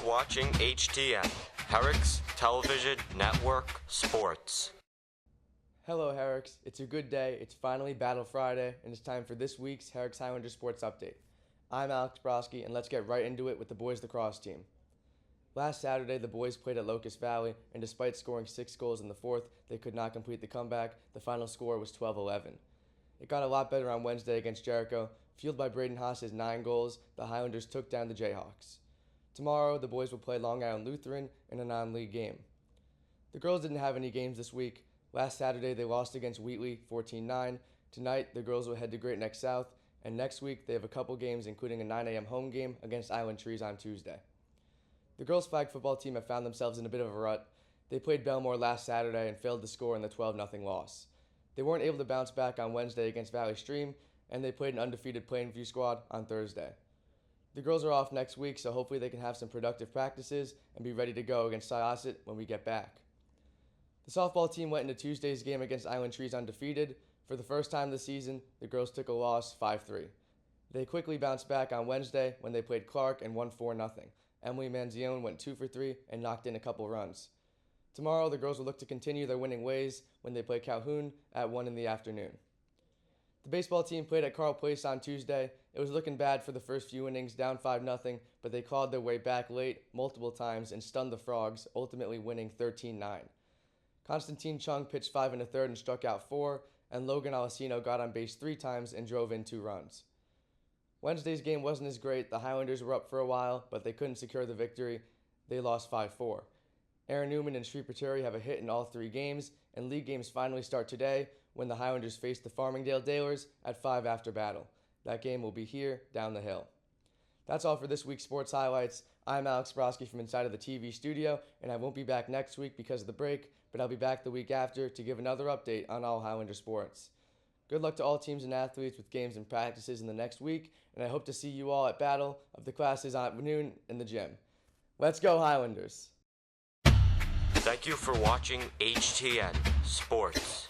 watching HTN, Herricks Television Network Sports. Hello Herricks, it's a good day, it's finally Battle Friday, and it's time for this week's Herricks Highlander Sports Update. I'm Alex Brosky, and let's get right into it with the boys lacrosse team. Last Saturday, the boys played at Locust Valley, and despite scoring 6 goals in the fourth, they could not complete the comeback. The final score was 12-11. It got a lot better on Wednesday against Jericho. Fueled by Braden Haas's 9 goals, the Highlanders took down the Jayhawks. Tomorrow, the boys will play Long Island Lutheran in a non-league game. The girls didn't have any games this week. Last Saturday, they lost against Wheatley 14-9. Tonight, the girls will head to Great Neck South, and next week, they have a couple games, including a 9 a.m. home game against Island Trees on Tuesday. The girls' flag football team have found themselves in a bit of a rut. They played Belmore last Saturday and failed to score in the 12-0 loss. They weren't able to bounce back on Wednesday against Valley Stream, and they played an undefeated Plainview squad on Thursday. The girls are off next week, so hopefully they can have some productive practices and be ready to go against Syosset when we get back. The softball team went into Tuesday's game against Island Trees undefeated. For the first time this season, the girls took a loss 5-3. They quickly bounced back on Wednesday when they played Clark and won 4-0. Emily Manzione went 2 for 3 and knocked in a couple runs. Tomorrow, the girls will look to continue their winning ways when they play Calhoun at 1 in the afternoon. The baseball team played at Carl Place on Tuesday. It was looking bad for the first few innings, down 5-0, but they clawed their way back late multiple times and stunned the Frogs, ultimately winning 13-9. Constantine Chung pitched 5 1/3 and struck out 4, and Logan Alessino got on base 3 times and drove in 2 runs. Wednesday's game wasn't as great. The Highlanders were up for a while, but they couldn't secure the victory. They lost 5-4. Aaron Newman and Sri Pateri have a hit in all 3 games, and league games finally start today when the Highlanders face the Farmingdale Dalers at 5 after battle. That game will be here down the hill. That's all for this week's sports highlights. I'm Alex Brosky from inside of the TV studio, and I won't be back next week because of the break, but I'll be back the week after to give another update on all Highlander sports. Good luck to all teams and athletes with games and practices in the next week, and I hope to see you all at Battle of the Classes at noon in the gym. Let's go Highlanders! Thank you for watching HTN Sports.